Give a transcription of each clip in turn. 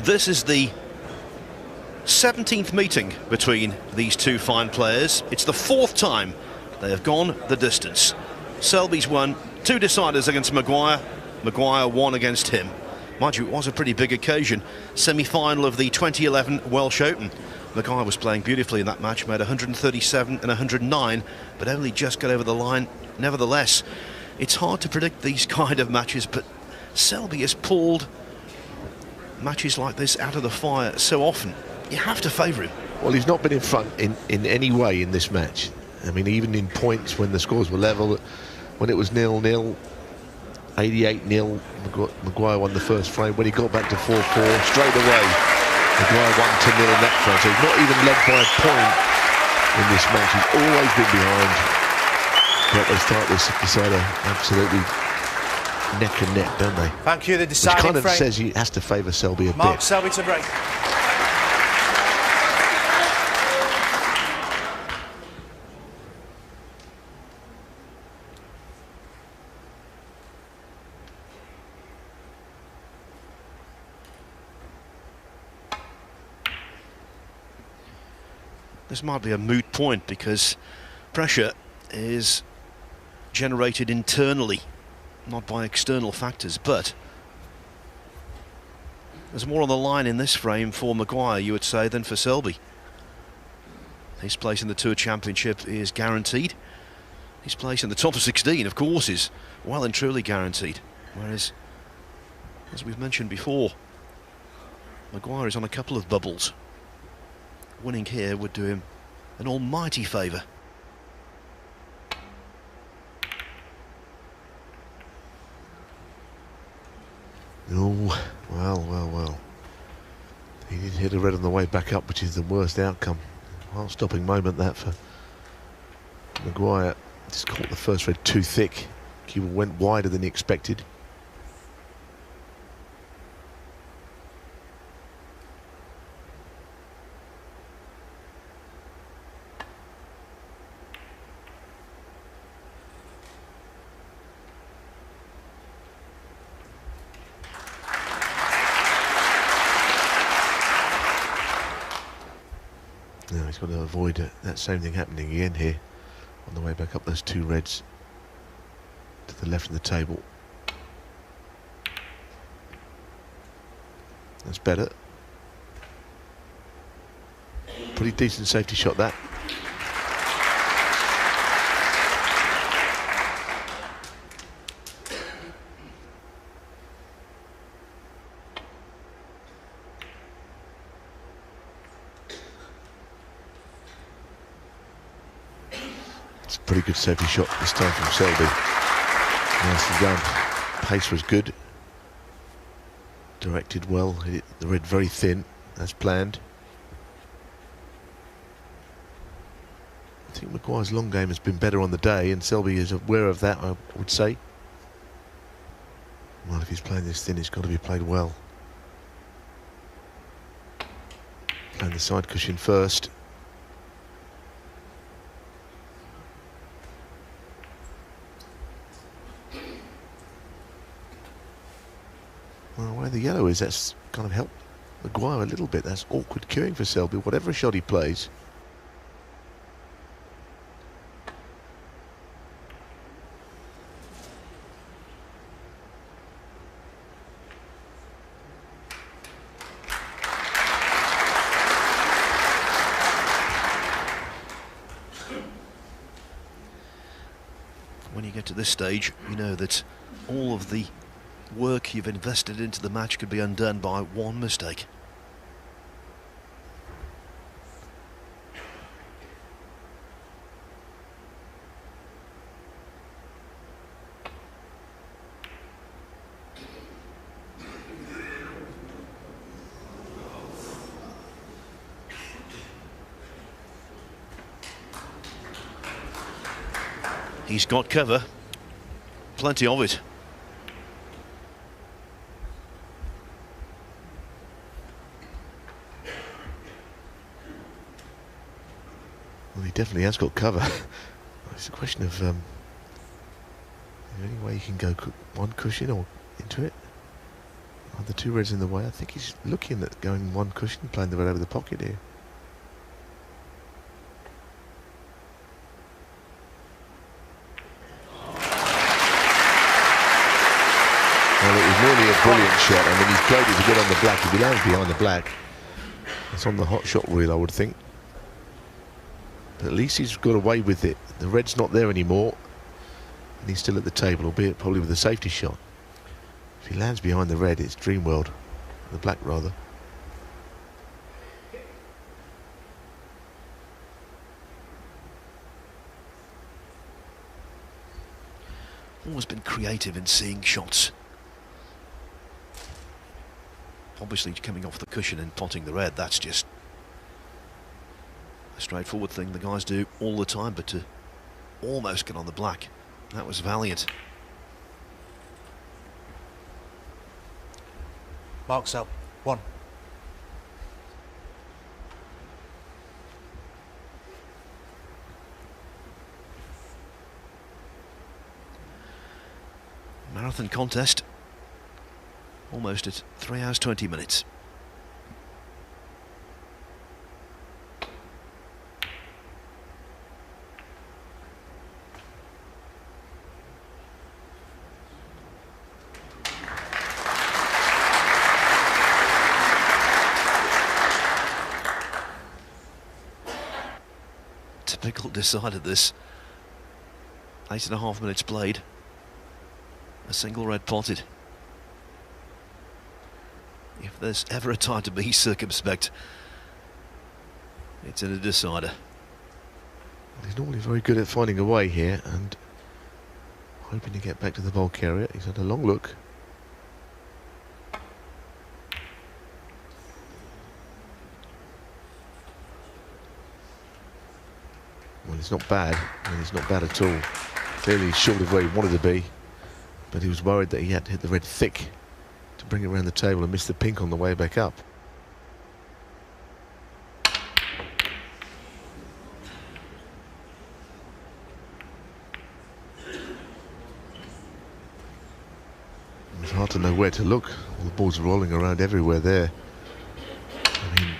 This is the 17th meeting between these two fine players. It's the 4th time they have gone the distance. Selby's won 2 deciders against Maguire. Maguire won against him. Mind you, it was a pretty big occasion. Semi-final of the 2011 Welsh Open. Maguire was playing beautifully in that match, made 137 and 109, but only just got over the line. Nevertheless, it's hard to predict these kind of matches, but Selby has pulled matches like this out of the fire so often. You have to favour him. Well, he's not been in front in any way in this match. I mean, even in points when the scores were level, when it was 0-0, 88-0, Maguire won the first frame. When he got back to 4-4, straight away, Maguire won 2-0 in that frame. So he's not even led by a point in this match. He's always been behind. But they start this decider absolutely neck and neck, don't they? Thank you. The deciding Which kind of frame says he has to favour Selby a Mark bit. Selby to break. This might be a moot point because pressure is generated internally, not by external factors, but there's more on the line in this frame for Maguire, you would say, than for Selby. His place in the Tour Championship is guaranteed. His place in the top of 16, of course, is well and truly guaranteed. Whereas, as we've mentioned before, Maguire is on a couple of bubbles. Winning here would do him an almighty favour. Oh, well. He did hit a red on the way back up, which is the worst outcome. Heart-stopping moment, that, for Maguire. Just caught the first red too thick. Cuba went wider than he expected. Now he's got to avoid that same thing happening again here on the way back up those 2 reds to the left of the table. That's better. Pretty decent safety shot, that. Pretty good safety shot this time from Selby. Nicely done. Pace was good. Directed well. Hit the red very thin, as planned. I think Maguire's long game has been better on the day, and Selby is aware of that, I would say. Well, if he's playing this thin, it's got to be played well. Playing the side cushion first. Well, where the yellow is, that's kind of helped Maguire a little bit. That's awkward queuing for Selby, whatever shot he plays. When you get to this stage, you know that all of the work you've invested into the match could be undone by one mistake. He's got cover, plenty of it. Well, he definitely has got cover. It's a question of is there any way you can go one cushion or into it? Are the two reds in the way? I think he's looking at going one cushion, playing the red over the pocket here. Well, it was nearly a brilliant shot. I mean, he's played it to get on the black. If he lands behind the black, it's on the hot shot reel, I would think. But at least he's got away with it. The red's not there anymore, and he's still at the table, albeit probably with a safety shot. If he lands behind the red, it's dream world. The black, rather. Always been creative in seeing shots. Obviously coming off the cushion and potting the red, that's just a straightforward thing the guys do all the time, but to almost get on the black, that was valiant. Marks up. 1. Marathon contest, almost at 3 hours 20 minutes. Typical decider this. 8.5 minutes played. A single red potted. If there's ever a time to be circumspect, it's in a decider. He's normally very good at finding a way here and hoping to get back to the bulk area. He's had a long look. Well, it's not bad. I mean, it's not bad at all. Clearly he's short of where he wanted to be, but he was worried that he had to hit the red thick to bring it around the table and miss the pink on the way back up. It's hard to know where to look. All the balls are rolling around everywhere there. I mean,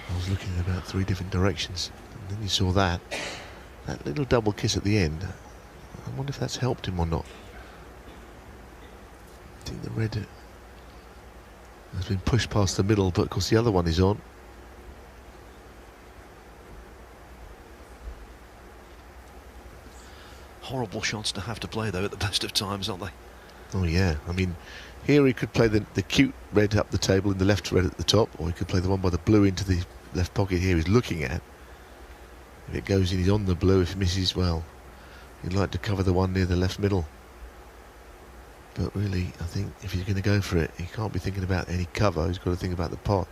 I was looking in about 3 different directions, and then you saw that little double kiss at the end. I wonder if that's helped him or not. I think the red has been pushed past the middle, but of course the other one is on. Horrible shots to have to play though at the best of times, aren't they? Oh yeah, I mean, here he could play the cute red up the table and the left red at the top, or he could play the one by the blue into the left pocket here he's looking at. If it goes in, he's on the blue. If it misses, well, he'd like to cover the one near the left middle. But really, I think if he's going to go for it, he can't be thinking about any cover. He's got to think about the pot.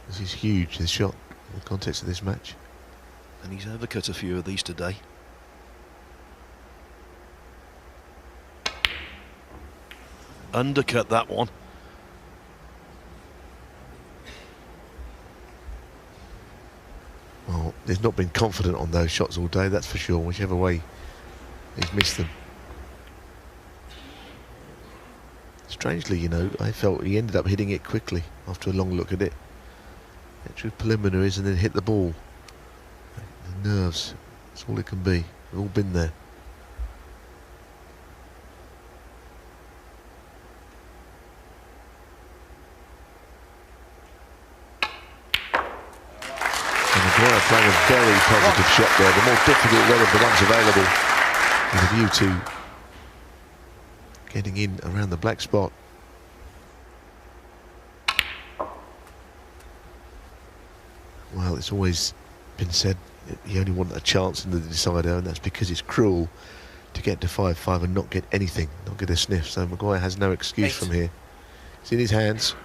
This is huge, this shot, in the context of this match. And he's overcut a few of these today. Undercut that one. Well, he's not been confident on those shots all day, that's for sure, whichever way he's missed them. Strangely, you know, I felt he ended up hitting it quickly after a long look at it. Extra preliminaries and then hit the ball. The nerves, that's all it can be. We've all been there. Maguire playing a very positive shot there, the more difficult red of the ones available, with a view to getting in around the black spot. Well, it's always been said you only want a chance in the decider, and that's because it's cruel to get to 5-5 and not get anything, not get a sniff. So Maguire has no excuse from here. It's in his hands.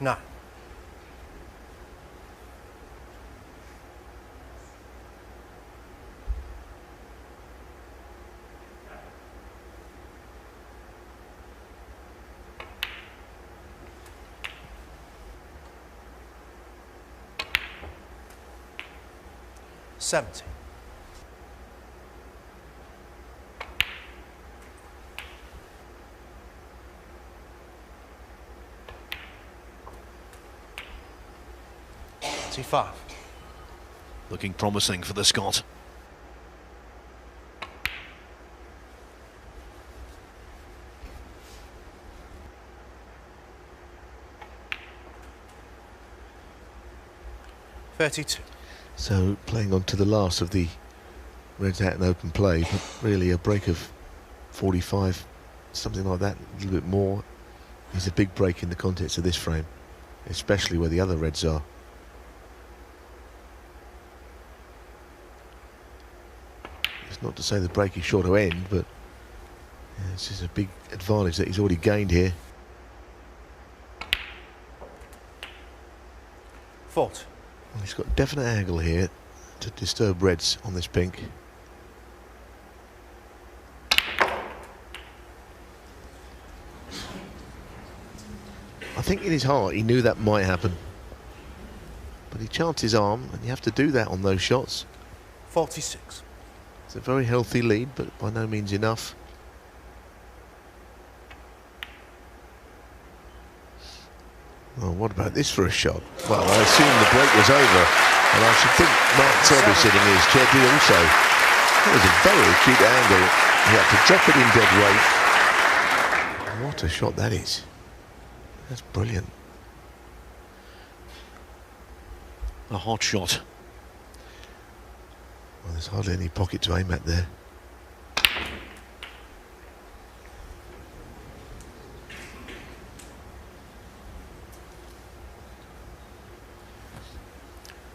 No. 70. $5. Looking promising for the Scot. $32. So playing on to the last of the Reds out in open play, but really a break of 45, something like that, a little bit more, is a big break in the context of this frame, especially where the other Reds are. It's not to say the break is sure to end, but yeah, this is a big advantage that he's already gained here. 40. Well, he's got a definite angle here to disturb Reds on this pink. I think in his heart he knew that might happen, but he chanced his arm, and you have to do that on those shots. 46. It's a very healthy lead, but by no means enough. Oh, what about this for a shot? Well, I assume the break was over, and I should think Mark Selby sitting in his chair did also. That was a very acute angle. He had to drop it in dead weight. What a shot that is. That's brilliant. A hot shot. Well, there's hardly any pocket to aim at there.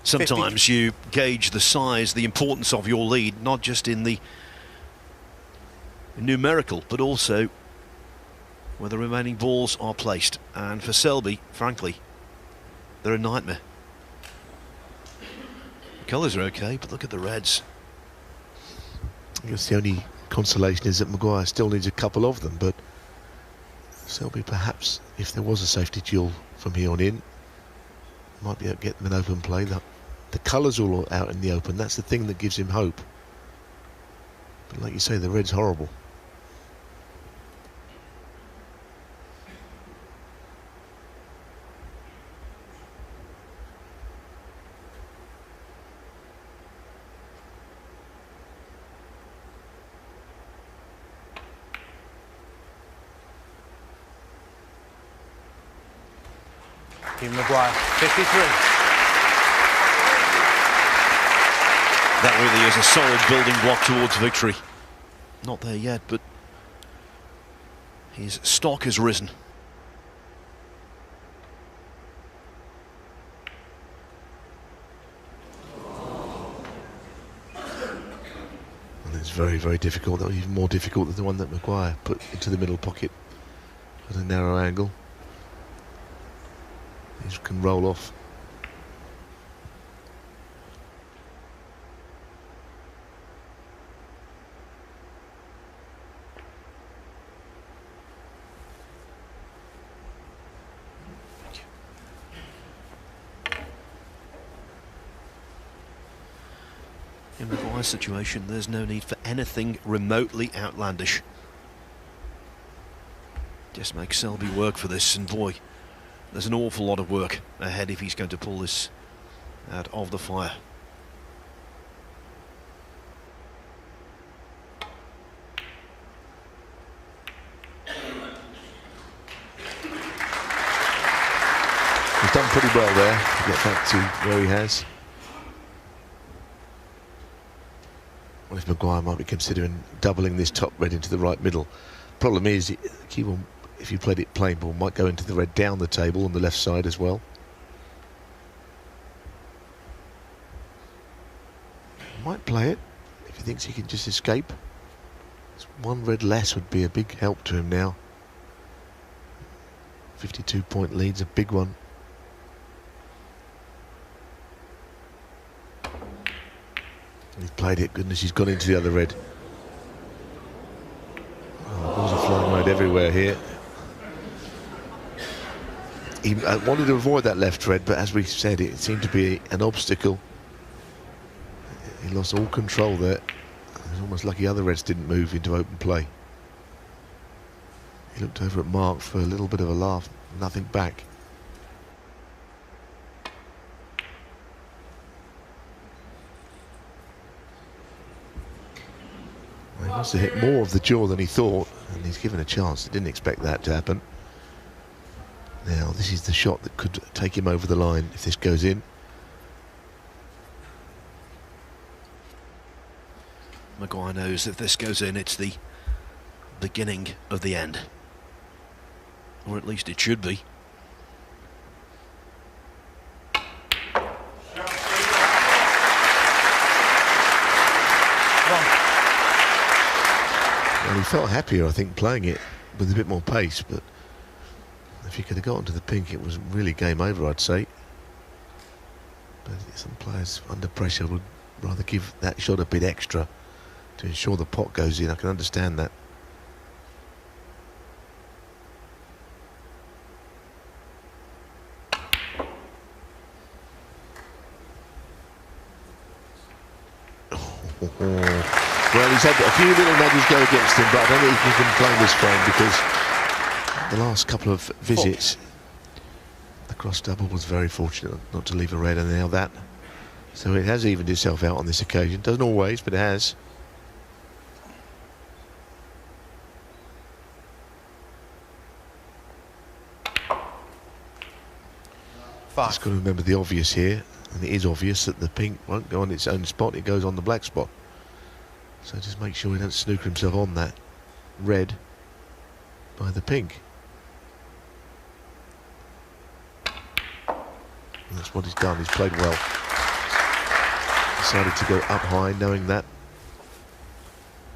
Sometimes you gauge the size, the importance of your lead, not just in the numerical, but also where the remaining balls are placed. And for Selby, frankly, they're a nightmare. The colours are okay, but look at the Reds. I guess the only consolation is that Maguire still needs a couple of them, but Selby, perhaps, if there was a safety duel from here on in, might be able to get them in open play. The colours are all out in the open. That's the thing that gives him hope. But like you say, the red's horrible. Maguire, 53. That really is a solid building block towards victory. Not there yet, but his stock has risen. And it's very, very difficult. That was even more difficult than the one that Maguire put into the middle pocket at a narrow angle. These can roll off. In Maguire's situation, there's no need for anything remotely outlandish. Just make Selby work for this, and boy, there's an awful lot of work ahead if he's going to pull this out of the fire. He's done pretty well there to get back to where he has. Well, if Maguire might be considering doubling this top red into the right middle. Problem is, if you played it plain ball, might go into the red down the table on the left side as well. Might play it if he thinks he can just escape. One red less would be a big help to him now. 52-point lead's a big one. He's played it. Goodness, he's gone into the other red. Oh, balls are flying around everywhere here. He wanted to avoid that left red, but as we said, it seemed to be an obstacle. He lost all control there. It was almost lucky other Reds didn't move into open play. He looked over at Mark for a little bit of a laugh, nothing back. He must have hit more of the jaw than he thought, and he's given a chance. He didn't expect that to happen. Now, this is the shot that could take him over the line if this goes in. Maguire knows if this goes in, it's the beginning of the end. Or at least it should be. Well, he felt happier, I think, playing it with a bit more pace, but if he could have gotten to the pink, it was really game over, I'd say. But some players under pressure would rather give that shot a bit extra to ensure the pot goes in. I can understand that. Well, he's had a few little nudges go against him, but I don't think he can play this frame because the last couple of visits, the cross double was very fortunate not to leave a red, and now that. So it has evened itself out on this occasion. Doesn't always, but it has. Just got to remember the obvious here, and it is obvious that the pink won't go on its own spot, it goes on the black spot. So just make sure he don't snooker himself on that red by the pink. And that's what he's done, he's played well. Decided to go up high, knowing that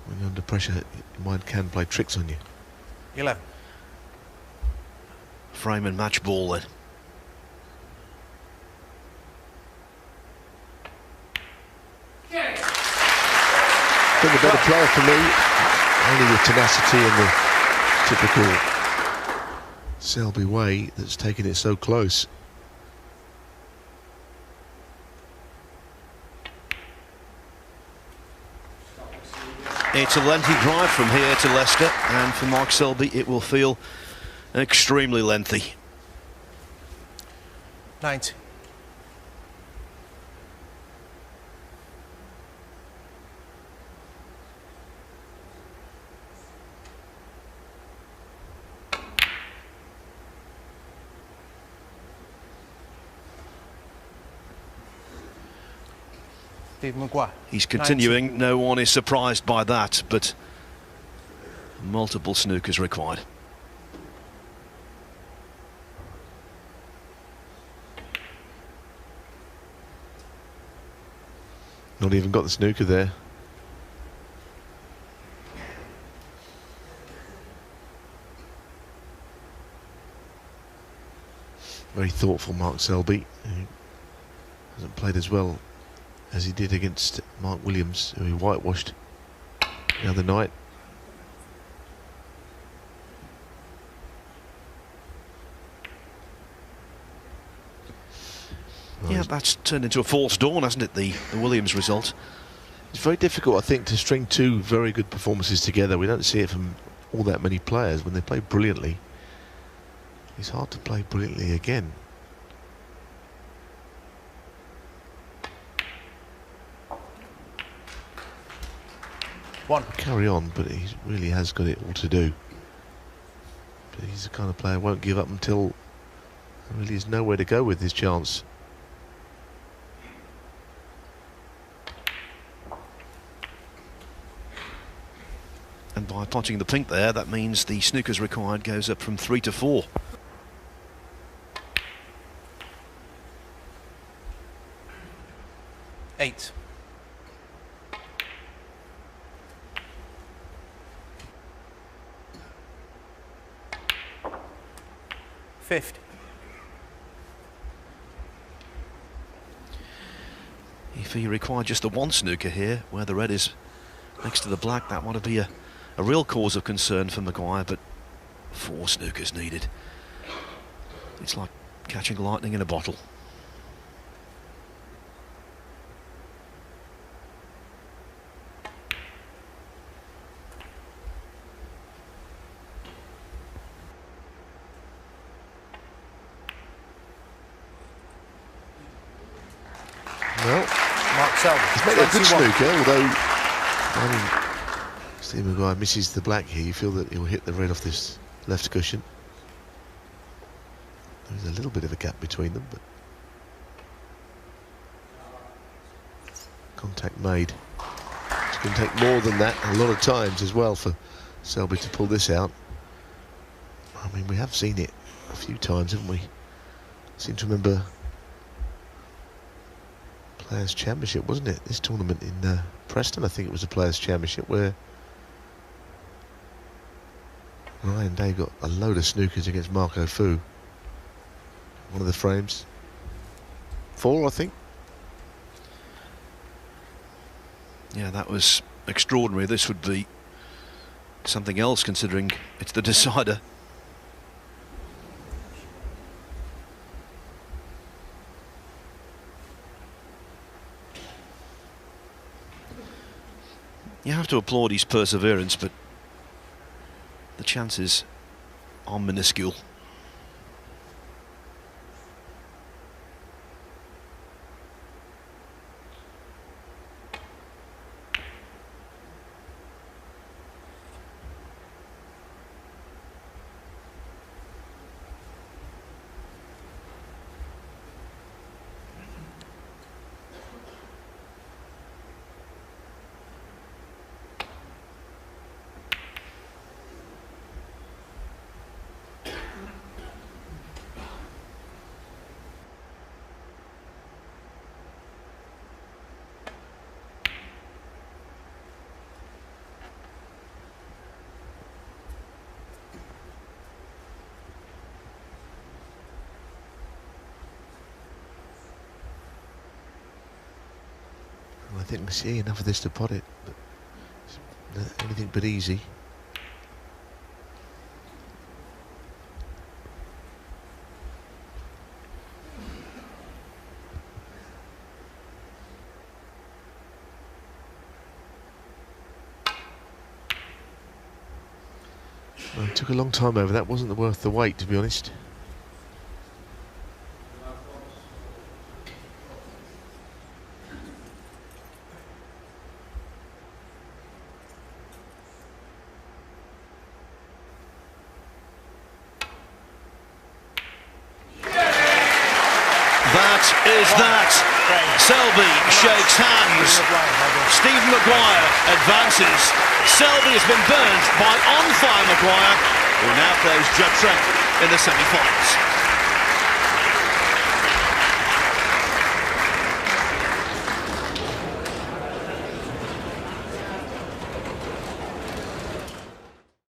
when you're under pressure, your mind can play tricks on you. 11. Frame and match ball then. Been the better player for me, only with tenacity and the typical Selby way that's taken it so close. It's a lengthy drive from here to Leicester, and for Mark Selby it will feel extremely lengthy. 90. Maguire. He's continuing, 90. No one is surprised by that, but multiple snookers required. Not even got the snooker there. Very thoughtful Mark Selby, who hasn't played as well as he did against Mark Williams, who he whitewashed the other night. Yeah, that's turned into a false dawn, hasn't it, the Williams result? It's very difficult, I think, to string two very good performances together. We don't see it from all that many players. When they play brilliantly, it's hard to play brilliantly again. One. Carry on, but he really has got it all to do. But he's the kind of player who won't give up until there really is nowhere to go with his chance. And by potting the pink there, that means the snookers required goes up from 3 to 4. Eight. 50. If he required just the one snooker here, where the red is next to the black, that would be a real cause of concern for Maguire, but 4 snookers needed. It's like catching lightning in a bottle. Selby. He's made a good 21. snooker, although Steve Maguire misses the black here. You feel that he'll hit the red off this left cushion. There's a little bit of a gap between them, but contact made. It's going to take more than that a lot of times as well for Selby to pull this out. I mean, we have seen it a few times, haven't we? I seem to remember Players' Championship, wasn't it? This tournament in Preston, I think it was the Players' Championship, where Ryan Day got a load of snookers against Marco Fu. One of the frames. 4, I think. Yeah, that was extraordinary. This would be something else, considering it's the decider. You have to applaud his perseverance, but the chances are minuscule. I think we see enough of this to pot it, but it's anything but easy. Well, it took a long time over. That wasn't worth the wait, to be honest. That is that. Selby shakes hands. Steve Maguire advances. Selby has been burned by on-fire Maguire, who now plays Judd Trent in the semi-finals.